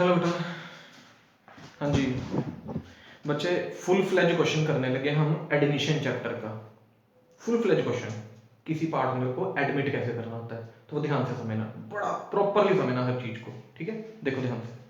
Hello बेटा। हाँ जी बच्चे, फुल फ्लेज क्वेश्चन करने लगे हम एडमिशन चैप्टर का। फुल फ्लेज क्वेश्चन, किसी पार्टनर को एडमिट कैसे करना होता है, तो वो ध्यान से समझना, बड़ा प्रॉपरली समझना हर चीज को, ठीक है। देखो ध्यान से,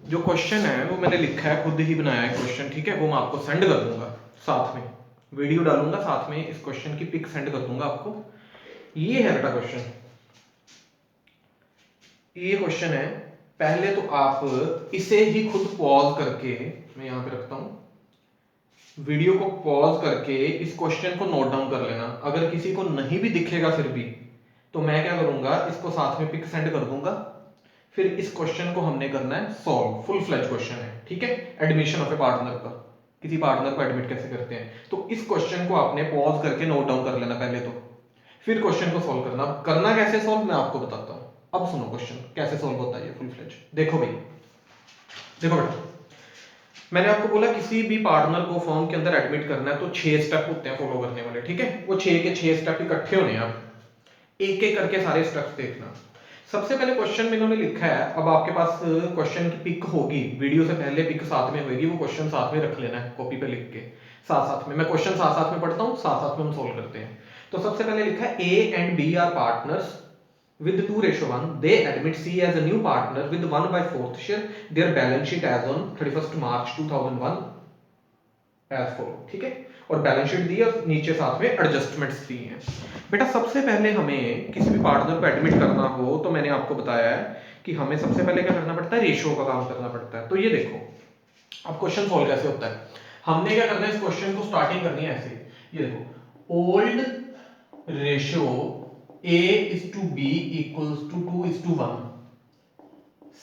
जो क्वेश्चन है वो मैंने लिखा है, खुद ही बनाया है क्वेश्चन, ठीक है। वो मैं आपको सेंड कर दूंगा, साथ में वीडियो डालूंगा, साथ में इस क्वेश्चन की पिक सेंड कर दूंगा आपको। ये है बेटा क्वेश्चन, ये क्वेश्चन है। पहले तो आप इसे ही खुद पॉज करके, मैं यहां पे रखता हूं, वीडियो को पॉज करके इस क्वेश्चन को नोट डाउन कर लेना। अगर किसी को नहीं भी दिखेगा फिर भी, तो मैं क्या करूंगा, इसको साथ में पिक सेंड कर दूंगा। फिर इस क्वेश्चन को हमने करना है सॉल्व। फुल फ्लेज क्वेश्चन है, ठीक है। एडमिशन ऑफ ए पार्टनर का, किसी पार्टनर को एडमिट कैसे करते हैं, तो इस क्वेश्चन को आपने पॉज करके नोट डाउन कर लेना पहले तो, फिर क्वेश्चन को सॉल्व करना। करना कैसे सॉल्व मैं आपको बताता हूं। अब सुनो क्वेश्चन कैसे सॉल्व होता है ये फुल फ्लेज। देखो भाई, देखो बेटा, मैंने आपको बोला किसी भी पार्टनर को फॉर्म के अंदर एडमिट करना है तो 6 स्टेप होते हैं फॉलो करने वाले, ठीक है। वो 6 के 6 स्टेप इकट्ठे होने हैं, आप एक एक करके सारे स्टेप्स देखना। सबसे पहले क्वेश्चन में इन्होंने लिखा है, अब आपके पास क्वेश्चन की पिक होगी, वीडियो से पहले पिक साथ में होगी, वो क्वेश्चन साथ में रख लेना है कॉपी पे लिख के, साथ साथ में। मैं क्वेश्चन साथ साथ में पढ़ता हूँ, साथ साथ में हम सोल्व करते हैं। तो सबसे पहले लिखा है A and B are partners with 2:1, they admit C as a new partner with 1/4 share. Their balance sheet as on 31st March 2001 as follow, ठीक है। और बैलेंस शीट दी और नीचे साथ में एडजस्टमेंट्स दी हैं। बेटा सबसे पहले हमें किसी भी पार्टनर को एडमिट करना हो तो मैंने आपको बताया है कि हमें सबसे पहले क्या करना पड़ता है, रेशियो का काम करना पड़ता है। तो ये देखो, अब क्वेश्चन सॉल्व कैसे होता है, हमने क्या करना है, इस क्वेश्चन को स्टार्टिंग करनी है ऐसे। ये देखो, old ratio A is to B equals to 2:1,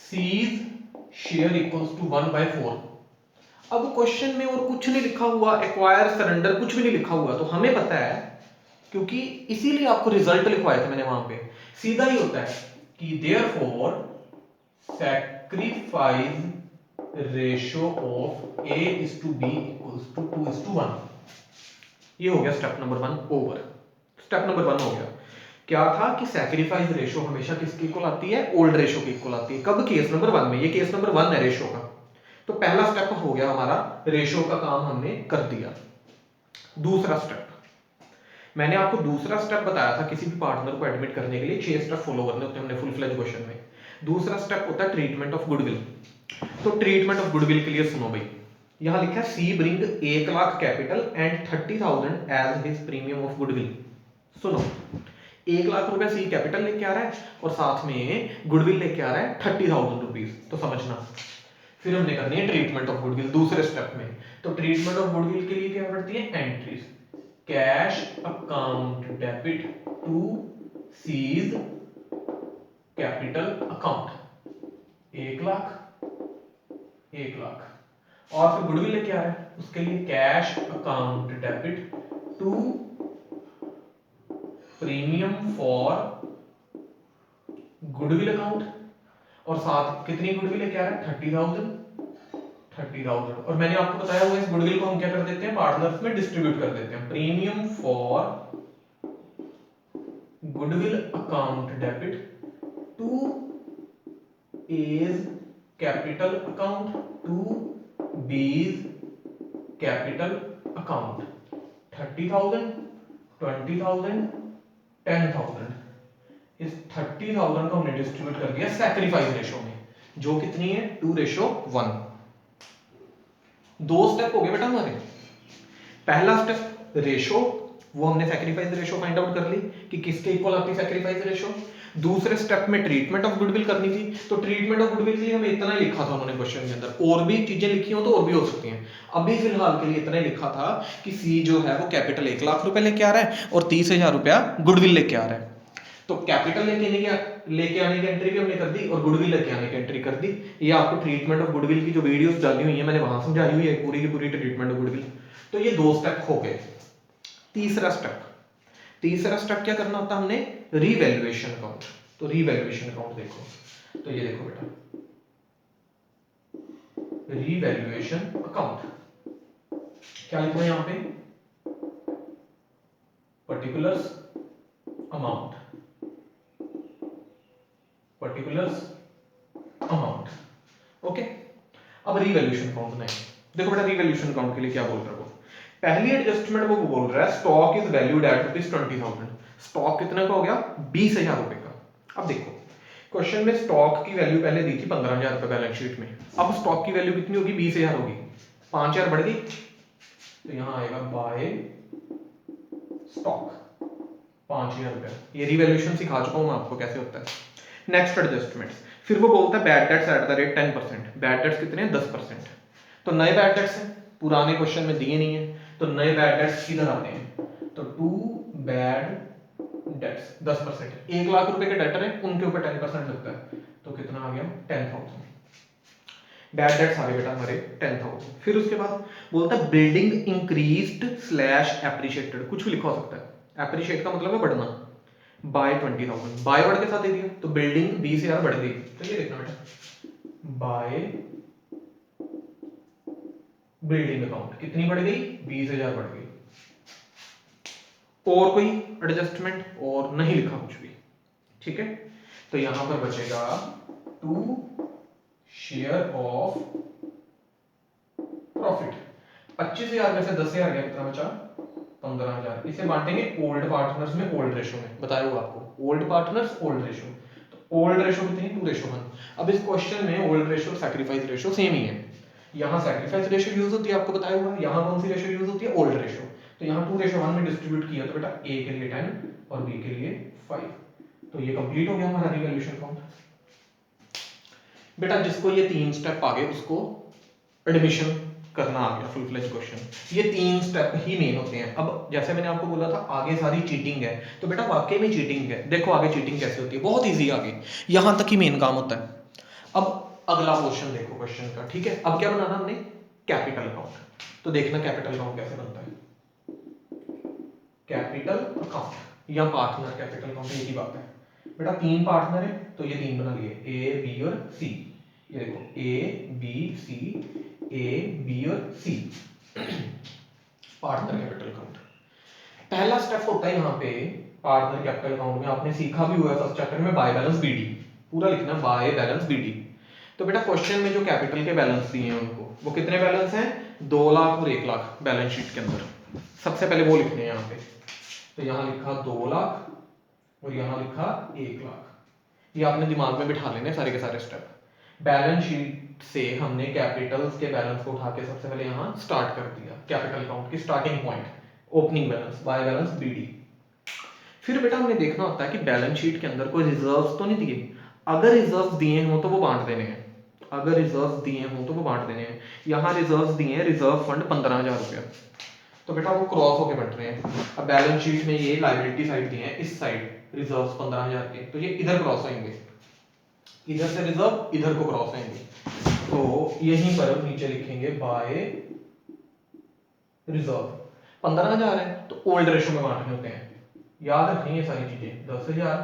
C's share equals to 1/4। अब क्वेश्चन में और कुछ नहीं लिखा हुआ, एक्वायर सरेंडर कुछ भी नहीं लिखा हुआ, तो हमें पता है, क्योंकि इसीलिए आपको रिजल्ट लिखवाए थे मैंने वहां पे, सीधा ही होता है कि therefore sacrifice ratio of A is to B equals to 2:1। ये हो गया step number 1 over. Step number 1 हो गया। क्या था कि सैक्रिफाइस रेशियो हमेशा किसकी इक्वल आती है, ओल्ड रेशियो की इक्वल आती है। कब, केस नंबर 1 में। ये केस नंबर 1 है रेशियो का। तो पहला स्टेप हो गया हमारा, रेशियो का काम हमने कर दिया। दूसरा स्टेप, मैंने आपको दूसरा स्टेप बताया था, किसी भी पार्टनर को एडमिट करने के लिए 6 स्टेप फॉलो करने होते हैं हमने फुल फ्लेज क्वेश्चन में। दूसरा स्टेप होता है ट्रीटमेंट ऑफ गुडविल। तो ट्रीटमेंट ऑफ गुडविल के लिए सुनो भाई, यहां लिखा है C bring 1 lakh capital and 30,000 as his premium of goodwill. सुनो, 1 लाख रुपया सी कैपिटल लेके आ रहा है और साथ में गुडविल लेके आ रहा है 30,000 रुपीज। तो समझना, फिर हमने करनी है ट्रीटमेंट ऑफ गुडविल दूसरे स्टेप में। तो ट्रीटमेंट ऑफ गुडविल के लिए क्या पड़ती है, entries. Cash account debit to C's capital account 1 lakh, 1 lakh. और फिर गुडविल लेके आ रहा है, उसके लिए cash account debit to premium for goodwill account, और साथ कितनी गुडविल लेके आ रहा है, 30,000। और मैंने आपको बताया हुआ, इस गुडविल को हम क्या कर देते हैं, पार्टनर्स में डिस्ट्रीब्यूट कर देते हैं। Premium for goodwill account debit to A's capital account to B's capital account. 30,000, 20,000, 10,000। इस 30,000 को हमने डिस्ट्रीब्यूट कर दिया सैक्रिफाइस रेशियो में, जो कितनी है, 2:1। 2 स्टेप हो गए बेटा हमारे। पहला स्टेप रेशियो, वो हमने सैक्रिफाइस रेशियो फाइंड आउट कर ली कि किसके इक्वल आती है सैक्रिफाइस रेशियो। दूसरे स्टेप में ट्रीटमेंट ऑफ गुडविल करनी थी। तो ट्रीटमेंट ऑफ गुडविल के लिए हमें इतना ही लिखा था उन्होंने क्वेश्चन के अंदर, और भी चीजें लिखी हो तो और भी हो सकती हैं। अभी फिलहाल के लिए इतना ही लिखा था कि सी जो है वो कैपिटल 1 लाख रुपए लेके आ रहा है और 30,000 रुपया गुडविल लेके आ रहा है। तो कैपिटल लेके आने की एंट्री भी हमने कर दी और गुडविल लेके आने की एंट्री कर दी। ये आपको ट्रीटमेंट ऑफ गुडविल की जो वीडियोस डाली हुई है मैंने वहां समझाई हुई है पूरी की पूरी ट्रीटमेंट ऑफ गुडविल। तो ये 2 स्टेप हो गए। तीसरा स्टेप क्या करना होता है हमने, रीवैल्यूएशन अकाउंट। तो रीवैल्यूएशन अकाउंट देखो, तो ये देखो बेटा, रीवैल्यूएशन अकाउंट। क्या लिखना है यहां पे, particulars amount, particulars amount. Okay, अब रीवैल्यूएशन अकाउंट बनाएंगे। देखो बेटा रीवैल्यूएशन अकाउंट के लिए क्या बोल रहा है वो, पहली एडजस्टमेंट वो बोल रहा है stock is valued at ₹20,000। Stock कितने का हो गया, 20,000 रुपए का। अब देखो क्वेश्चन में स्टॉक की वैल्यू पहले दी थी 15,000 रुपए बैलेंस शीट में, अब स्टॉक की वैल्यू कितनी होगी, 20,000 होगी, 5,000 बढ़ गई, तो यहां आएगा बाय स्टॉक 5,000 रुपए। ये रिवैल्यूएशन सिखा चुका हूं मैं आपको कैसे होता है। नेक्स्ट एडजस्टमेंट, फिर वो बोलता है bad debts at the rate 10%। Bad debts कितने हैं, 10%। तो नए बैड डेट्स हैं, पुराने क्वेश्चन में दिए नहीं है, तो नए बैड डेट्स किधर आते हैं, तो टू बैड डेट्स 10%। 1 लाख रुपए के डेटर है, उनके ऊपर 10% लगता है, तो कितना आ गया 10,000। बैड डेट्स आ गए बेटा हमारे 10,000। फिर उसके बाद बोलता है बिल्डिंग इंक्रीज्ड स्लैश एप्रिशिएटेड, कुछ भी लिखा हो सकता है, एप्रिशिएट का मतलब है बढ़ना, बाय 20,000, बाय वर्ड के साथ दे दिया, तो बिल्डिंग 20,000 बढ़ गई, तो ये देखना बेटा बाय बिल्डिंग अकाउंट कितनी बढ़ गई, 20,000 बढ़ गई। और कोई एडजस्टमेंट और नहीं लिखा कुछ भी, ठीक है। तो यहां पर बचेगा टू शेयर ऑफ प्रॉफिट, 25,000 में से 10,000 गया, कितना बचा 15,000। इसे बांटेंगे ओल्ड पार्टनर्स में, ओल्ड रेशो में, बताया हुआ आपको ओल्ड पार्टनर्स ओल्ड रेशो, तो ओल्ड रेशो कितनी 2:1। अब इस क्वेश्चन में old ratio sacrifice ratio same ही है, यहाँ सैक्रिफाइस रेशो यूज होती है आपको बताया हुआ है, यहाँ कौन सी रेशो यूज होती है, ओल्ड रेशो। तो यहाँ 2:1 में डिस्ट्रीब्यूट किया, तो बेटा ए के लिए 10 और बी के लिए 5, तो ये कंप्लीट हो गया हमारा रिवैल्यूएशन अकाउंट। बेटा जिसको ये 3 स्टेप आ गए उसको एडमिशन करना आ गया फुल फ्लेज क्वेश्चन। ये 3 स्टेप ही मेन होते हैं। अब जैसे मैंने आपको बोला था आगे सारी चीटिंग है, तो बेटा वाकई में चीटिंग है। देखो आगे चीटिंग कैसे होती है, बहुत इजी आगे, यहां तक ही मेन काम होता है। अब अगला क्वेश्चन देखो क्वेश्चन का, ठीक है। अब क्या बनाना हमने, कैपिटल अकाउंट। तो देखना कैपिटल अकाउंट कैसे बनता है, कैपिटल अकाउंट या पार्टनर कैपिटल अकाउंट एक ही बात है बेटा। 3 पार्टनर है तो ये 3 बना लिए, ए बी और सी। ये देखो A B C, A B और सी, पार्टनर कैपिटल अकाउंट। पहला स्टेप होता है यहाँ पे पार्टनर कैपिटल अकाउंट में, आपने सीखा भी हुआ है फर्स्ट चैप्टर में, बाय बैलेंस बीडी, पूरा लिखना बाय बैलेंस बीडी। तो बेटा क्वेश्चन में जो कैपिटल के बैलेंस दिए हैं उनको, वो कितने बैलेंस हैं, 2 लाख और 1 लाख बैलेंस शीट के अंदर। सबसे पहले वो लिखने हैं यहाँ पे, तो यहाँ लिखा 2 लाख और यहाँ लिखा 1 लाख। ये आपने दिमाग में बिठा लेने सारे के सारे स्टेप। बैलेंस शीट से हमने कैपिटल्स के बैलेंस को उठा के सबसे पहले यहाँ स्टार्ट कर दिया, कैपिटल अकाउंट की starting point opening balance by balance b d. फिर बेटा हमने देखना होता है कि बैलेंस शीट के अंदर कोई रिजर्व्स तो नहीं दिए, अगर रिजर्व्स दिए हो तो वो बांट देने हैं, अगर रिजर्व्स दिए हो तो वो बांट देने हैं। यहाँ रिजर्व्स दिए हैं, रिजर्व फंड 15,000 रुपया, तो बेटा वो क्रॉस होके बट रहे हैं। अब बैलेंस शीट में ये लायबिलिटी साइड दी है, इस साइड रिजर्व्स 15,000 के, तो ये इधर क्रॉस आएंगे, इधर से रिजर्व इधर को क्रॉस आएंगे, तो यहीं पर नीचे लिखेंगे बाय रिजर्व। 15,000 है तो ओल्ड रेशो में बांटने होते हैं, याद रखनी है सारी चीजें, 10,000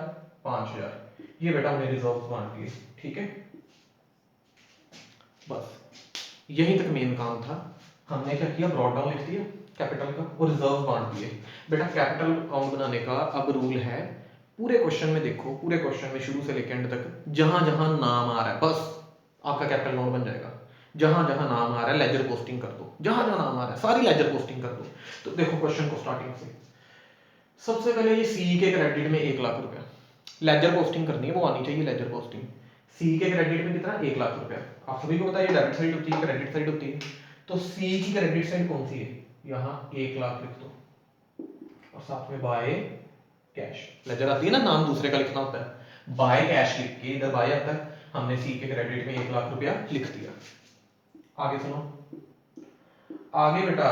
5,000, ये बेटा हमने रिजर्व बांट दिए, ठीक है। बस यहीं तक मेन काम था। हमने क्या किया, ब्रॉड डाउन लिख दिया कैपिटल का और रिजर्व बांट दिए। बेटा कैपिटल अकाउंट बनाने का अब रूल है, पूरे क्वेश्चन में देखो, पूरे क्वेश्चन में शुरू से लेकर एंड तक जहां जहां नाम आ रहा है बस आपका कैपिटल अकाउंट बन जाएगा। जहां जहां नाम आ रहा है लेजर पोस्टिंग कर दो, जहां जहां नाम आ रहा है सारी लेजर पोस्टिंग कर दो। तो देखो क्वेश्चन को स्टार्टिंग से, सबसे पहले ये सी के क्रेडिट में 1 लाख रुपया लेजर पोस्टिंग करनी है, वो आनी चाहिए लेजर पोस्टिंग। सी के क्रेडिट में कितना, 1 लाख रुपया। आप सभी को पता है डेबिट साइड होती है क्रेडिट साइड होती है, तो सी की क्रेडिट साइड कौन सी है, यहाँ 1 लाख लिख दो और साथ में बाय कैश। लेजर आती है ना, नाम दूसरे का लिखना होता है, बाय कैश लिख के इधर बाय आता है, हमने सी के क्रेडिट में 1 लाख रुपया लिख दिया। आगे सुनो, आगे बेटा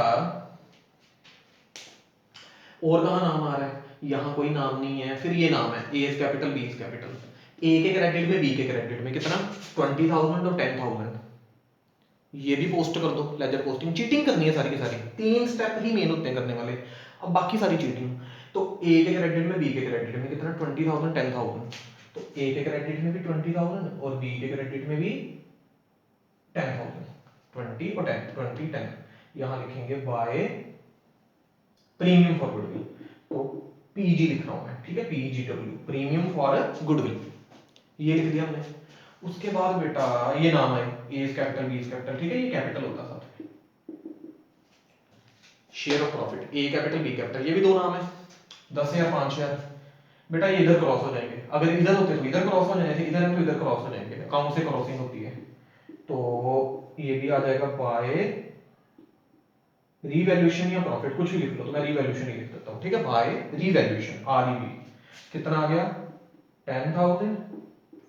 और कहाँ नाम आ रहा है, यहाँ कोई नाम नहीं है, फिर ये नाम है A is capital B is capital. A के क्रेडिट में बी के क्रेडिट में कितना 20,000 और 10,000, ये भी पोस्ट कर दो लेजर पोस्टिंग। चीटिंग करनी है सारी की सारी, 3 स्टेप ही मेन होते हैं करने वाले, अब बाकी सारी चीटिंग। तो ए के क्रेडिट में बी के क्रेडिट में कितना 20,000 10,000, तो ए के क्रेडिट में भी 20,000 और बी के क्रेडिट में भी 10,000, 20 और 10, 20 10, यहाँ लिखेंगे बाय प्रीमियम फॉर गुडविल, तो पीजी लिख रहा हूं मैं, ठीक है, पीजीडब्ल्यू, प्रीमियम फॉर गुडविल, ये लिख दिया हमने। उसके बाद बेटा ये नाम आए, A is capital, B is capital, ठीक है, ये कैपिटल होता साथ में। Share of profit, A capital B capital, ये भी दो नाम है, 10,000 5,000। बेटा ये इधर क्रॉस हो जाएंगे, अगर इधर होते तो इधर क्रॉस हो जाएंगे, इधर है तो इधर क्रॉस हो जाएंगे, अकाउंट से क्रॉसिंग होती है, तो ये भी आ जाएगा बाय रीवैल्यूएशन या प्रॉफिट, कुछ भी लिख लो, तो मैं रीवैल्यूएशन ही लिख देता हूं, ठीक है, बाय रीवैल्यूएशन, आरईवी, कितना आ गया 10,000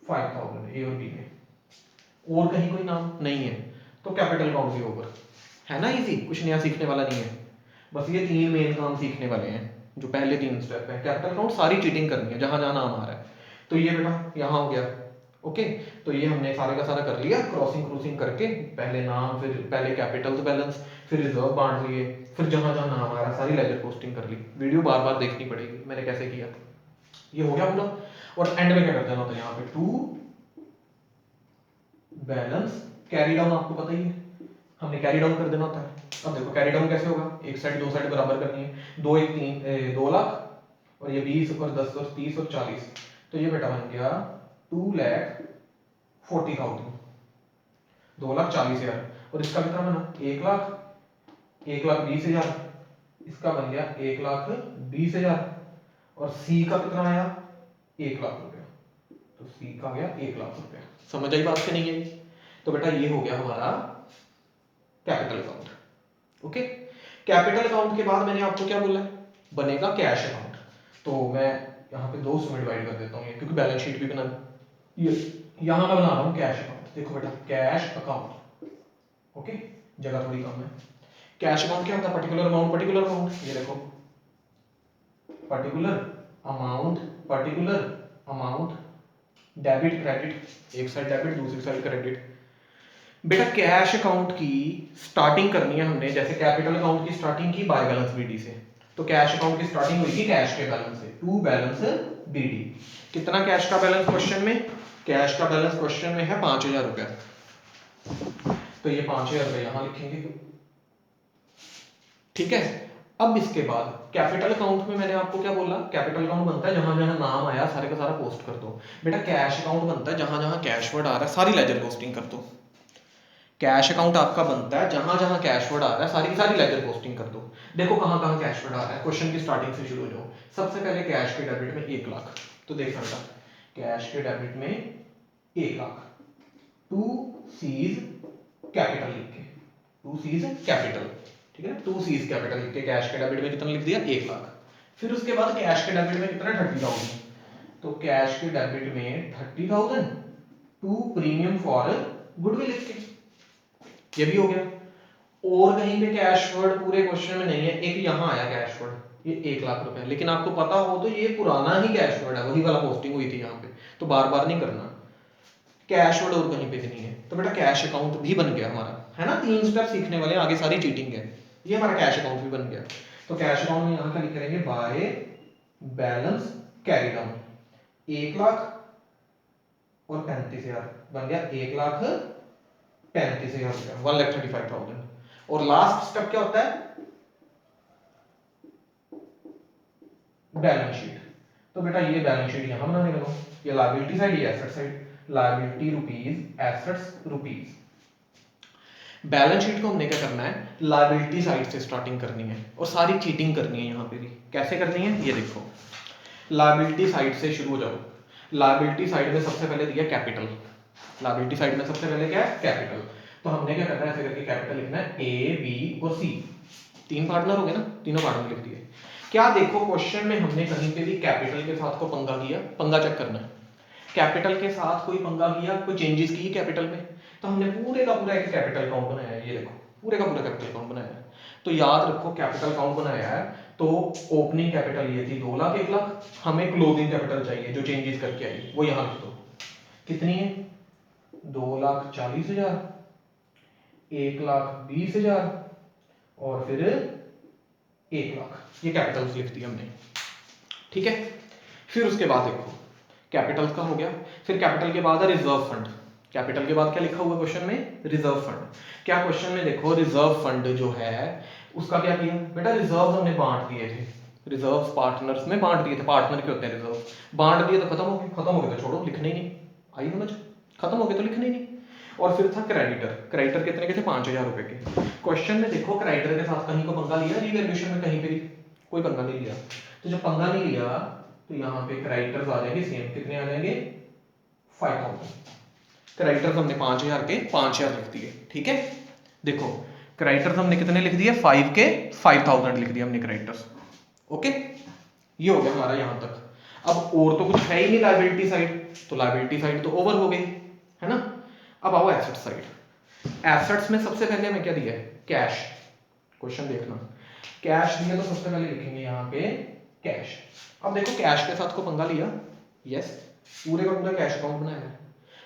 5,000 ए और बी में, और कहीं कोई नाम नहीं है, तो कैपिटल अकाउंट भी ओवर है ना, इजी, कुछ नया सीखने वाला नहीं है, बस ये तीन मेन काम सीखने वाले हैं, जो पहले तीन स्टेप है। कैपिटल अकाउंट सारी चीटिंग करनी है, जहां जहां नाम आ रहा है, तो ये बेटा यहाँ हो गया, ओके, तो ये हमने सारे का सारा कर लिया, क्रॉसिंग क्रूसिंग करके, पहले नाम, फिर पहले कैपिटल बैलेंस, फिर रिजर्व बांट लिए, फिर जहां जहां नाम आ रहा है सारी लेजर पोस्टिंग कर ली। वीडियो बार बार देखनी पड़ेगी मैंने कैसे किया, ये हो गया पूरा। और एंड में क्या कर देना होता है, यहाँ पे टू बैलेंस कैरी डाउन, आपको पता ही है, हमने कैरी डाउन कर देना होता है। अब देखो कैरी डाउन कैसे होगा, एक साइड दो साइड बराबर करनी है, 2 1 3 2 लाख और ये 20 और 10 और 30 और 40, तो ये बेटा बन गया 2,40,000, 2,40,000, और इसका कितना बना 1,20,000, इसका बन गया 1,20,000, और सी का कितना आया 1,00,000 रुपया, तो सी का गया 1,00,000 रुपया। समझ आई बात से नहीं है, तो बेटा ये हो गया हमारा capital account, okay. Capital account के बाद मैंने आपको क्या बोला है, बनेगा कैश अकाउंट, तो मैं यहाँ पे दो में डिवाइड कर देता हूँ, क्योंकि बैलेंस शीट भी बना, ये यहाँ मैं बना रहा हूँ कैश अकाउंट, देखो बेटा कैश अकाउंट, ओके, जगह थोड़ी कम है। कैश अकाउंट क्या होता है, पर्टिकुलर अमाउंट, पर्टिकुलर अमाउंट, ये देखो पर्टिकुलर अमाउंट, डेबिट क्रेडिट, एक साइड डेबिट दूसरी साइड क्रेडिट। बेटा कैश अकाउंट की स्टार्टिंग करनी है हमने, जैसे कैपिटल अकाउंट की स्टार्टिंग की बाय बैलेंस बीडी से, तो कैश अकाउंट की स्टार्टिंग हुई थी कैश के बैलेंस से, टू बैलेंस बीडी। कितना कैश का बैलेंस क्वेश्चन में, कैश का बैलेंस क्वेश्चन में है 5,000 रुपया, तो ये 5,000 रुपये यहां लिखेंगे, ठीक है। अब इसके बाद कैपिटल अकाउंट में मैंने आपको क्या बोला, कैपिटल अकाउंट बनता है जहां जहां नाम आया सारे का सारा पोस्ट कर दो। बेटा कैश अकाउंट बनता है जहां जहां कैश वर्ड आ रहा है सारी लेजर पोस्टिंग कर दो। कैश अकाउंट आपका बनता है जहां जहां कैश वर्ड आ रहा है सारी की सारी लेजर पोस्टिंग कर दो। देखो कहां कहां कैश वर्ड आ रहा है, क्वेश्चन की स्टार्टिंग से शुरू हो जाओ। सबसे पहले कैश के डेबिट में 1,00,000, तो देख बेटा कैश के डेबिट में 1,00,000, टू सीज कैपिटल लिख के, टू सीज कैपिटल, ठीक है ना, टू सीज कैपिटल लिख के कैश के डेबिट में कितना लिख दिया 1,00,000। फिर उसके बाद कैश के डेबिट में कितना 30,000, तो कैश के डेबिट में 30,000 टू प्रीमियम फॉर गुडविल लिख के, ये भी हो गया। और कहीं पे कैश वर्ड पूरे क्वेश्चन में नहीं है, एक यहां आया कैश वर्ड, ये 1,00,000 रुपए, लेकिन आपको पता हो तो ये पुराना ही कैश वर्ड है, वही वाला पोस्टिंग हुई थी यहाँ पे, तो बार बार नहीं करना, कैश वर्ड और कहीं पे नहीं है, तो बेटा कैश अकाउंट भी बन गया हमारा, है ना। 3 स्टेप सीखने वाले, आगे सारी चीटिंग है, ये हमारा कैश अकाउंट भी बन गया। तो कैश अकाउंट में यहाँ का लिख करेंगे बाय बैलेंस कैरी डाउन, 1,00,000 और 35,000 बन गया 1,35,000 रुपया, 1,35,000। और लास्ट स्टेप क्या होता है, बैलेंस शीट। तो बेटा ये बैलेंस शीट यहां बनाने लगा, ये लायबिलिटी साइड, ये asset side, liability rupees, assets rupees. Balance sheet को हमने क्या करना है, लायबिलिटी साइड से स्टार्टिंग करनी है, और सारी चीटिंग करनी है। यहाँ पे भी कैसे करनी है, ये देखो लायबिलिटी साइड से शुरू हो जाओ। लायबिलिटी साइड में सबसे पहले दिया कैपिटल, लायबिलिटी साइड में सबसे पहले क्या है कैपिटल, तो हमने क्या करना है, ऐसे करके कैपिटल लिखना है, ए बी और सी, 3 पार्टनर हो गए ना, तीनों पार्टनर लिख दिए। क्या देखो क्वेश्चन में हमने कहीं पे भी कैपिटल के साथ को पंगा किया, पंगा चेक करना है, कैपिटल के साथ कोई पंगा किया, कोई चेंजेस की कैपिटल में, तो हमने पूरे का पूरा एक कैपिटल अकाउंट बनाया है, ये देखो पूरे का पूरा कैपिटल अकाउंट बनाया है। तो याद रखो कैपिटल अकाउंट बनाया है, तो ओपनिंग कैपिटल ये थी 2,00,000 1,00,000, हमें क्लोजिंग कैपिटल चाहिए जो चेंजेस करके आई, वो यहाँ लिख दो, कितनी है 2,40,000, 1,20,000 और फिर 1,00,000, ये कैपिटल्स लिख दिया हमने, ठीक है। फिर उसके बाद देखो कैपिटल का हो गया, फिर कैपिटल के बाद है रिजर्व फंड। कैपिटल के बाद क्या लिखा हुआ क्वेश्चन में? Reserve fund. क्या क्वेश्चन में देखो रिजर्व फंड जो है उसका क्या किया बेटा, रिजर्व हमने बांट दिए थे, रिजर्व पार्टनर्स में बांट दिए थे, पार्टनर के होते हैं रिजर्व, बांट दिए तो खत्म हो गए तो छोड़ो, लिखने ही नहीं, आई समझ, खत्म हो गए तो लिखने ही नहीं। और फिर था क्रेडिटर, क्रेडिटर कितने के थे? 5000 रुपए के। क्वेश्चन में देखो क्रेडिटर के साथ कहीं को पंगा लिया रिवैल्यूएशन में? कहीं पे भी कोई पंगा नहीं लिया। तो जब पंगा नहीं लिया तो यहाँ पे क्रेडिटर्स आ जाएंगे सेम, कितने आ जाएंगे? 5000। क्रेडिटर्स हमने 5000 के 5000 लिख दिए, ठीक है। देखो क्रेडिटर्स हमने कितने लिख दिए? 5 के 5000 लिख दिया हमने क्रेडिटर्स, ओके। ये हो गया हमारा यहां तक। अब और तो कुछ है ही नहीं लायबिलिटी साइड, तो लायबिलिटी साइड तो ओवर हो गई, है ना। अब आओ एसेट साइड। एसेट्स में सबसे पहले हमें क्या दिया है? कैश। क्वेश्चन देखना, कैश दिया तो सबसे पहले लिखेंगे यहाँ पे कैश। अब देखो कैश के साथ को पंगा लिया, यस, पूरे का पूरा कैश अकाउंट बनाया है,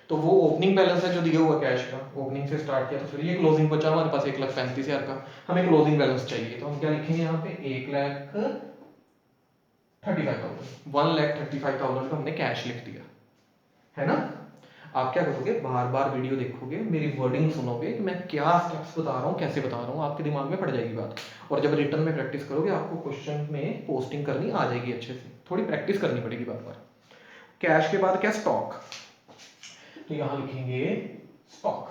तो वो ओपनिंग बैलेंस है जो दिया हुआ कैश का, ओपनिंग से स्टार्ट किया तो फिर ये क्लोजिंग बचा हमारे पास 1,35,000 का, हमें क्लोजिंग बैलेंस चाहिए, तो हम क्या लिखेंगे यहाँ पे? 1,35,000, 1,35,000 का हमने कैश लिख दिया, है ना। आप क्या करोगे? बार बार वीडियो देखोगे, मेरी वर्डिंग सुनोगे कि मैं क्या स्टेप्स बता रहा हूँ, कैसे बता रहा हूँ, आपके दिमाग में पड़ जाएगी बात। और जब रिटर्न में प्रैक्टिस करोगे आपको क्वेश्चन में पोस्टिंग करनी आ जाएगी अच्छे से, थोड़ी प्रैक्टिस करनी पड़ेगी बार बार। कैश के बाद क्या? स्टॉक। तो यहां लिखेंगे स्टॉक।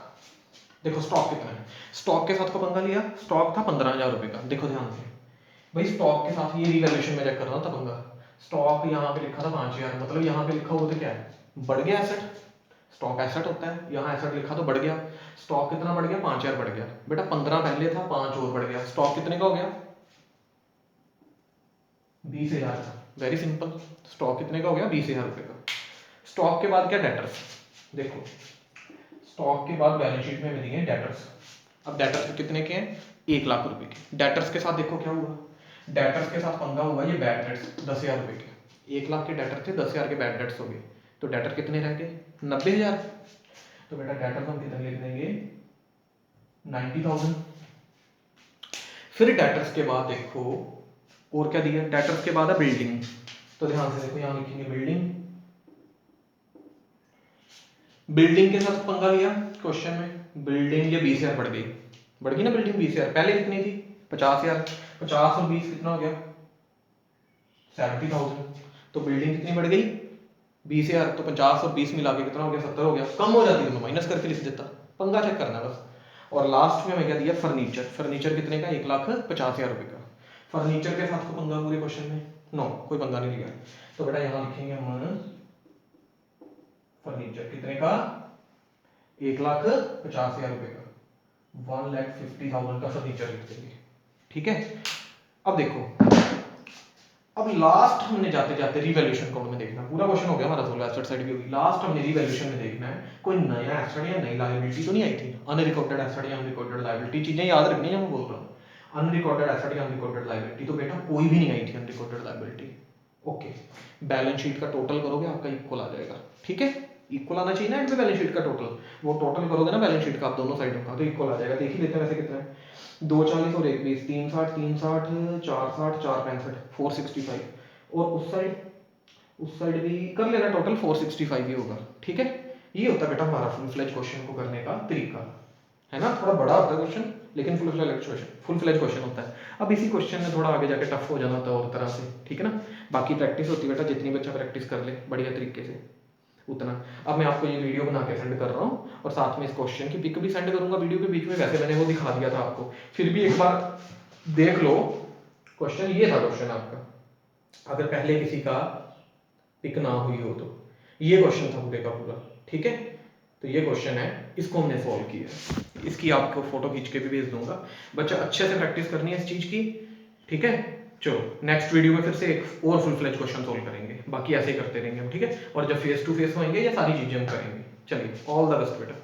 देखो स्टॉक कितना है, स्टॉक के साथ को पंगा लिया, स्टॉक था 15,000 रुपए का। देखो ध्यान से भाई, स्टॉक के साथ ये रिवैल्यूएशन में चेक कर रहा था पंगा, स्टॉक यहाँ पे लिखा था 5,000, मतलब यहाँ पे लिखा हुआ तो क्या है? बढ़ गया एसेट, स्टॉक एसेट होता है, यहाँ एसेट लिखा तो बढ़ गया, स्टॉक कितना बढ़ गया? 5,000 बढ़ गया बेटा, 15 पहले था, 5 और बढ़ गया, स्टॉक कितने का हो गया? 20,000 का। वेरी सिंपल, स्टॉक कितने का हो गया? 20,000 रुपए का। स्टॉक के बाद क्या? डेटर्स। देखो स्टॉक के बाद बैलेंस शीट में मिलेंगे डेटर्स। अब डेटर्स कितने के हैं? 1,00,000 रुपए के। डेटर्स के साथ देखो क्या हुआ, डेटर्स के साथ पंगा हुआ ये बैड डेट्स 10,000 रुपए के, 1,00,000 के डेटर थे, 10,000 के बैड डेट्स हो गए, तो डेटर कितने रह गए? 90,000। तो बेटा डेटर्स हम कितने लिख देंगे? 90,000। फिर डेटर्स के बाद देखो और क्या दिया, डेटर्स के बाद है बिल्डिंग, तो ध्यान से देखो यहां लिखेंगे बिल्डिंग। बिल्डिंग के साथ पंगा लिया क्वेश्चन में, बिल्डिंग ये 20,000 बढ़ गई ना, बिल्डिंग 20,000 पहले कितनी थी? 50,000, 50 और 20 कितना हो गया? 70,000। तो बिल्डिंग कितनी बढ़ गई? 20,000, तो 50 और 20 मिला के कितना हो गया? 70 हो गया। कम हो जाती है तो माइनस करके लिख देता, पंगा चेक करना बस। और लास्ट में हमें क्या दिया? फर्नीचर। फर्नीचर कितने का? 1,50,000 रुपए का। फर्नीचर के साथ को पंगा पूरे क्वेश्चन में? नो, कोई पंगा नहीं लिया। तो बेटा यहां लिखेंगे हम फर्नीचर कितने का? 1,50,000 रुपए का, 1,50,000 का फर्नीचर लिख देंगे, ठीक है। अब देखो, अब लास्ट हमने जाते जाते रिवैल्यूएशन अकाउंट में देखना, पूरा क्वेश्चन हो गया हमारा, सोलो एसेट साइड भी होगी, लास्ट हमने रिवैल्यूएशन में देखना है कोई नया एसेट या नई लायबिलिटी तो नहीं आई थी, अनरिकॉर्डेड एसेट या अनरिकॉर्डेड लायबिलिटी, चीजें याद रखनी है मैं बोल रहा हूँ। अनरिकॉर्डेड एसेट या अनरिकॉर्डेड लायबिलिटी, तो बेटा कोई भी नहीं आई थी unrecorded liability, okay. Balance sheet का टोटल करोगे आपका इक्वल आ जाएगा, ठीक है, इक्वल आना चाहिए ना एंड पे बैलेंस शीट का टोटल, वो टोटल करोगे ना बैलेंस शीट का आप दोनों साइडों का, तो इक्वल आ जाएगा। देख ही लेते हैं वैसे कितना है, 240 और 120, 360, 360, 460, 465, 465, और उस साइड भी कर लेना, टोटल 465 ही होगा, ठीक है। ये होता है बेटा हमारा फुल फ्लेज क्वेश्चन को करने का तरीका, है ना। थोड़ा बड़ा होता है क्वेश्चन लेकिन फुल फ्लेज क्वेश्चन होता है। अब इसी क्वेश्चन में थोड़ा आगे जाके टफ हो जाना था और तरह से, ठीक है ना। बाकी प्रैक्टिस होती है बेटा, जितनी बच्चा प्रैक्टिस कर ले बढ़िया तरीके से उतना। अब मैं आपको ये वीडियो बना के सेंड कर रहा हूँ और साथ में इस क्वेश्चन की पिक भी सेंड करूंगा वीडियो के बीच में, वैसे मैंने वो दिखा दिया था आपको, फिर भी एक बार देख लो। क्वेश्चन ये था, क्वेश्चन आपका अगर पहले किसी का पिक ना हुई हो तो ये क्वेश्चन था पूरे का पूरा, ठीक है। तो ये क्वेश्चन है, इसको हमने सॉल्व किया, इसकी आपको फोटो खींच के भी भेज दूंगा। बच्चा अच्छे से प्रैक्टिस करनी है इस चीज की, ठीक है। चलो नेक्स्ट वीडियो में फिर से एक और फुल फ्लेज क्वेश्चन सॉल्व करेंगे, बाकी ऐसे ही करते रहेंगे हम, ठीक है। और जब फेस टू फेस होंगे ये सारी चीजें हम करेंगे। चलिए ऑल द बेस्ट बेटा।